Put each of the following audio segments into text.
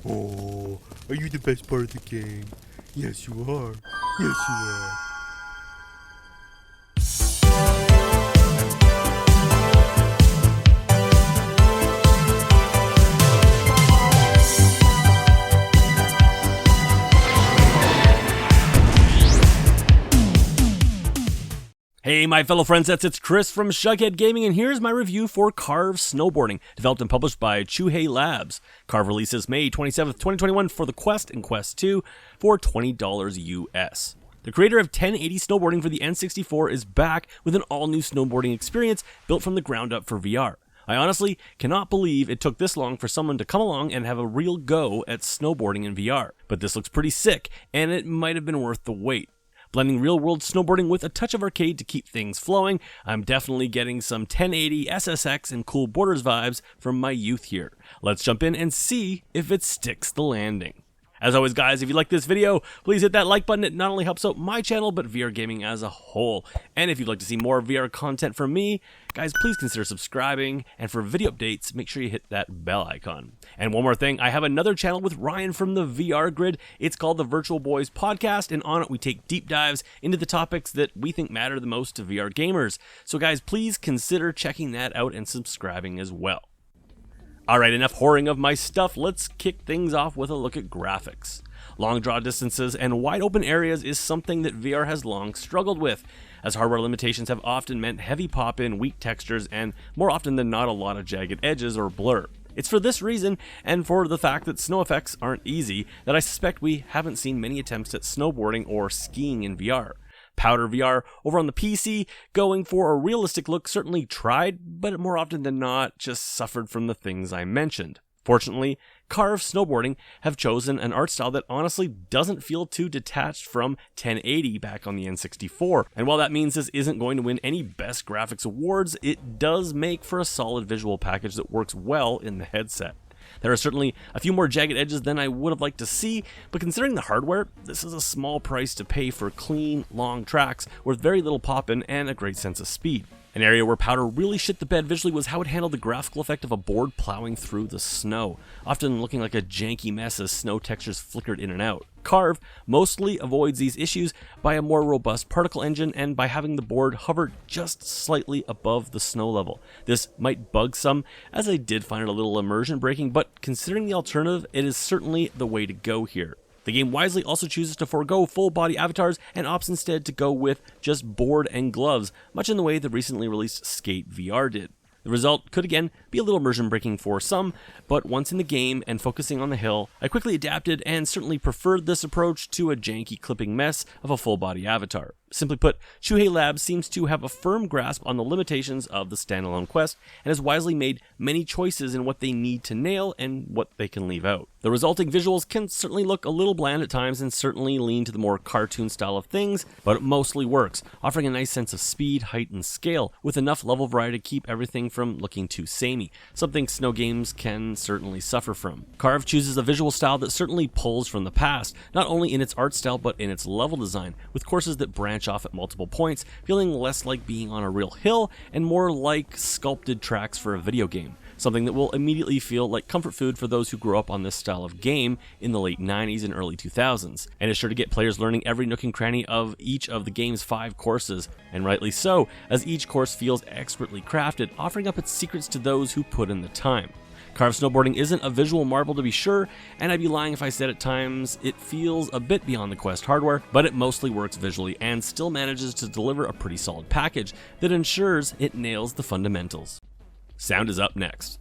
Oh, are you the best part of the game? Yes, you are. Yes, you are. Hey my fellow friends, it's Chris from Shughead Gaming, and here's my review for Carve Snowboarding, developed and published by Chuhei Labs. Carve releases May 27th, 2021 for the Quest and Quest 2 for $20 US. The creator of 1080 Snowboarding for the N64 is back with an all-new snowboarding experience built from the ground up for VR. I honestly cannot believe it took this long for someone to come along and have a real go at snowboarding in VR, but this looks pretty sick, and it might have been worth the wait. Blending real-world snowboarding with a touch of arcade to keep things flowing, I'm definitely getting some 1080 SSX and Cool Borders vibes from my youth here. Let's jump in and see if it sticks the landing. As always guys, if you like this video, please hit that like button. It not only helps out my channel, but VR gaming as a whole. And if you'd like to see more VR content from me, guys, please consider subscribing. And for video updates, make sure you hit that bell icon. And one more thing, I have another channel with Ryan from the VR Grid. It's called the Virtual Boys Podcast, and on it we take deep dives into the topics that we think matter the most to VR gamers. So guys, please consider checking that out and subscribing as well. Alright, enough whoring of my stuff, let's kick things off with a look at graphics. Long draw distances and wide open areas is something that VR has long struggled with, as hardware limitations have often meant heavy pop-in, weak textures, and more often than not a lot of jagged edges or blur. It's for this reason, and for the fact that snow effects aren't easy, that I suspect we haven't seen many attempts at snowboarding or skiing in VR. Powder VR over on the PC, going for a realistic look, certainly tried, but more often than not just suffered from the things I mentioned. Fortunately, Carve Snowboarding have chosen an art style that honestly doesn't feel too detached from 1080 back on the N64. And while that means this isn't going to win any Best Graphics awards, it does make for a solid visual package that works well in the headset. There are certainly a few more jagged edges than I would have liked to see, but considering the hardware, this is a small price to pay for clean, long tracks with very little pop-in and a great sense of speed. An area where Powder really shit the bed visually was how it handled the graphical effect of a board plowing through the snow, often looking like a janky mess as snow textures flickered in and out. Carve mostly avoids these issues by a more robust particle engine and by having the board hover just slightly above the snow level. This might bug some, as I did find it a little immersion breaking, but considering the alternative, it is certainly the way to go here. The game wisely also chooses to forego full body avatars and opts instead to go with just board and gloves, much in the way the recently released Skate VR did. The result could again be a little immersion breaking for some, but once in the game and focusing on the hill, I quickly adapted and certainly preferred this approach to a janky clipping mess of a full body avatar. Simply put, Chuhei Labs seems to have a firm grasp on the limitations of the standalone Quest and has wisely made many choices in what they need to nail and what they can leave out. The resulting visuals can certainly look a little bland at times and certainly lean to the more cartoon style of things, but it mostly works, offering a nice sense of speed, height, and scale, with enough level variety to keep everything from looking too samey, something snow games can certainly suffer from. Carve chooses a visual style that certainly pulls from the past, not only in its art style but in its level design, with courses that branch off at multiple points, feeling less like being on a real hill and more like sculpted tracks for a video game. Something that will immediately feel like comfort food for those who grew up on this style of game in the late 90s and early 2000s, and is sure to get players learning every nook and cranny of each of the game's 5 courses, and rightly so, as each course feels expertly crafted, offering up its secrets to those who put in the time. Carve Snowboarding isn't a visual marvel to be sure, and I'd be lying if I said at times it feels a bit beyond the Quest hardware, but it mostly works visually and still manages to deliver a pretty solid package that ensures it nails the fundamentals. Sound is up next.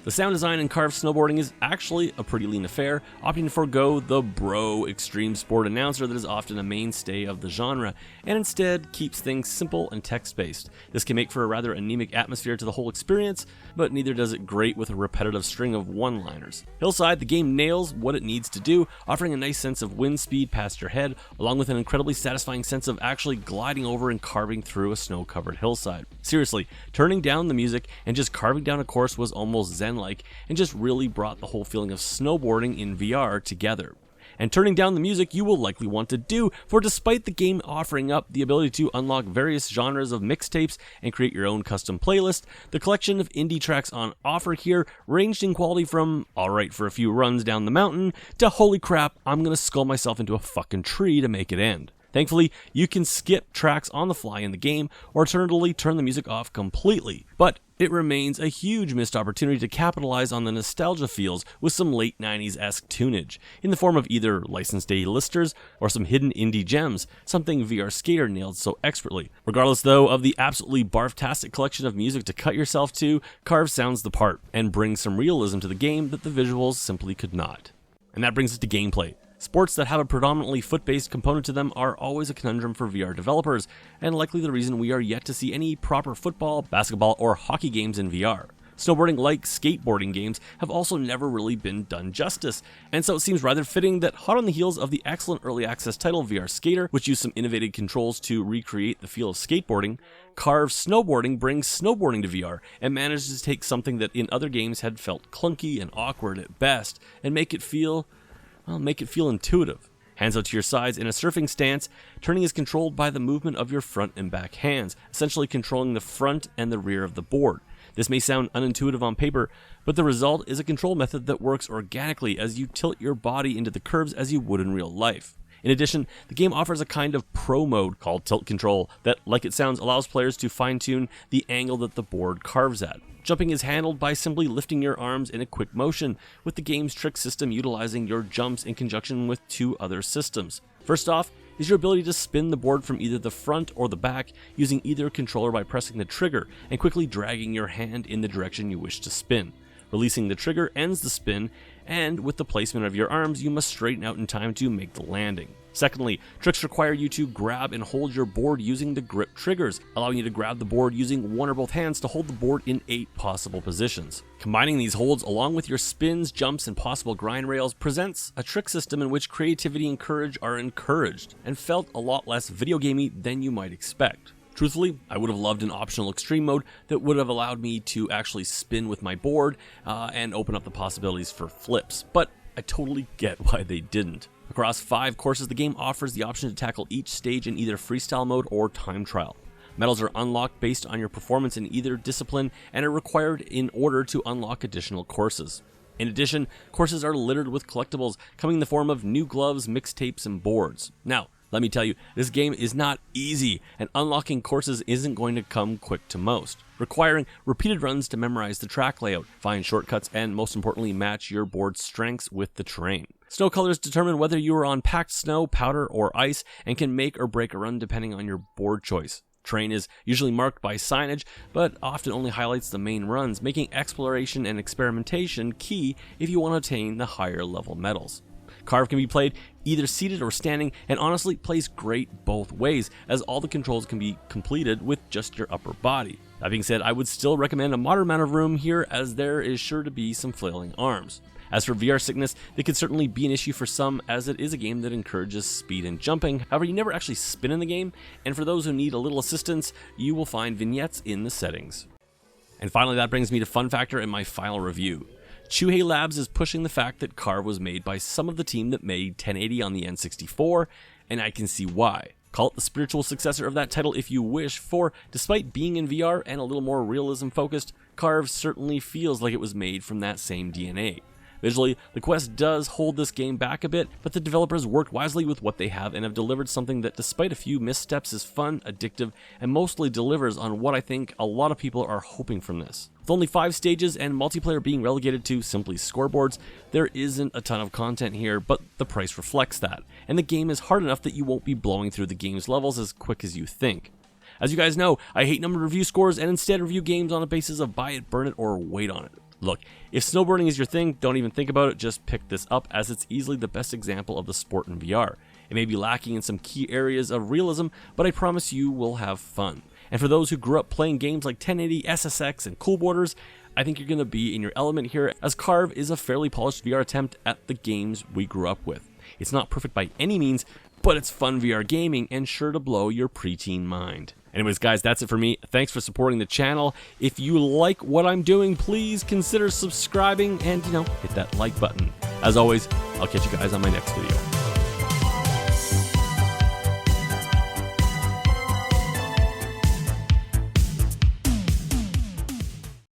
The The sound design in Carve Snowboarding is actually a pretty lean affair, opting to forego the bro extreme sport announcer that is often a mainstay of the genre, and instead keeps things simple and text-based. This can make for a rather anemic atmosphere to the whole experience, but neither does it great with a repetitive string of one-liners. Hillside, the game nails what it needs to do, offering a nice sense of wind speed past your head, along with an incredibly satisfying sense of actually gliding over and carving through a snow-covered hillside. Seriously, turning down the music and just carving down a course was almost zen-like, and just really brought the whole feeling of snowboarding in VR together. And turning down the music you will likely want to do, for despite the game offering up the ability to unlock various genres of mixtapes and create your own custom playlist, the collection of indie tracks on offer here ranged in quality from alright for a few runs down the mountain to holy crap, I'm gonna skull myself into a fucking tree to make it end. Thankfully, you can skip tracks on the fly in the game, or alternatively turn the music off completely, but it remains a huge missed opportunity to capitalize on the nostalgia feels with some late 90s-esque tunage, in the form of either licensed A-listers or some hidden indie gems, something VR Skater nailed so expertly. Regardless though of the absolutely barftastic collection of music to cut yourself to, Carve sounds the part, and brings some realism to the game that the visuals simply could not. And that brings us to gameplay. Sports that have a predominantly foot-based component to them are always a conundrum for VR developers, and likely the reason we are yet to see any proper football, basketball, or hockey games in VR. Snowboarding, like skateboarding games, have also never really been done justice, and so it seems rather fitting that hot on the heels of the excellent early access title VR Skater, which used some innovative controls to recreate the feel of skateboarding, Carve Snowboarding brings snowboarding to VR and manages to take something that in other games had felt clunky and awkward at best, and make it feel intuitive. Hands out to your sides in a surfing stance, turning is controlled by the movement of your front and back hands, essentially controlling the front and the rear of the board. This may sound unintuitive on paper, but the result is a control method that works organically as you tilt your body into the curves as you would in real life. In addition, the game offers a kind of pro mode called tilt control that, like it sounds, allows players to fine-tune the angle that the board carves at. Jumping is handled by simply lifting your arms in a quick motion, with the game's trick system utilizing your jumps in conjunction with two other systems. First off is your ability to spin the board from either the front or the back using either controller by pressing the trigger and quickly dragging your hand in the direction you wish to spin. Releasing the trigger ends the spin, and with the placement of your arms, you must straighten out in time to make the landing. Secondly, tricks require you to grab and hold your board using the grip triggers, allowing you to grab the board using one or both hands to hold the board in 8 possible positions. Combining these holds along with your spins, jumps, and possible grind rails presents a trick system in which creativity and courage are encouraged, and felt a lot less video gamey than you might expect. Truthfully, I would have loved an optional extreme mode that would have allowed me to actually spin with my board and open up the possibilities for flips, but I totally get why they didn't. Across 5 courses, the game offers the option to tackle each stage in either freestyle mode or time trial. Medals are unlocked based on your performance in either discipline and are required in order to unlock additional courses. In addition, courses are littered with collectibles coming in the form of new gloves, mixtapes, and boards. Now, let me tell you, this game is not easy, and unlocking courses isn't going to come quick to most, requiring repeated runs to memorize the track layout, find shortcuts, and most importantly, match your board's strengths with the terrain. Snow colors determine whether you are on packed snow, powder, or ice, and can make or break a run depending on your board choice. Terrain is usually marked by signage, but often only highlights the main runs, making exploration and experimentation key if you want to attain the higher level medals. Carve can be played either seated or standing, and honestly plays great both ways, as all the controls can be completed with just your upper body. That being said, I would still recommend a moderate amount of room here, as there is sure to be some flailing arms. As for VR sickness, it could certainly be an issue for some, as it is a game that encourages speed and jumping. However, you never actually spin in the game, and for those who need a little assistance, you will find vignettes in the settings. And finally, that brings me to fun factor and my final review. Chuhei Labs is pushing the fact that Carve was made by some of the team that made 1080 on the N64, and I can see why. Call it the spiritual successor of that title if you wish, for despite being in VR and a little more realism focused, Carve certainly feels like it was made from that same DNA. Visually, the Quest does hold this game back a bit, but the developers worked wisely with what they have and have delivered something that, despite a few missteps, is fun, addictive, and mostly delivers on what I think a lot of people are hoping from this. With only 5 stages and multiplayer being relegated to simply scoreboards, there isn't a ton of content here, but the price reflects that, and the game is hard enough that you won't be blowing through the game's levels as quick as you think. As you guys know, I hate numbered review scores and instead review games on a basis of buy it, burn it, or wait on it. Look, if snowboarding is your thing, don't even think about it, just pick this up as it's easily the best example of the sport in VR. It may be lacking in some key areas of realism, but I promise you will have fun. And for those who grew up playing games like 1080, SSX, and Cool Borders, I think you're going to be in your element here, as Carve is a fairly polished VR attempt at the games we grew up with. It's not perfect by any means, but it's fun VR gaming and sure to blow your preteen mind. Anyways, guys, that's it for me. Thanks for supporting the channel. If you like what I'm doing, please consider subscribing and, hit that like button. As always, I'll catch you guys on my next video.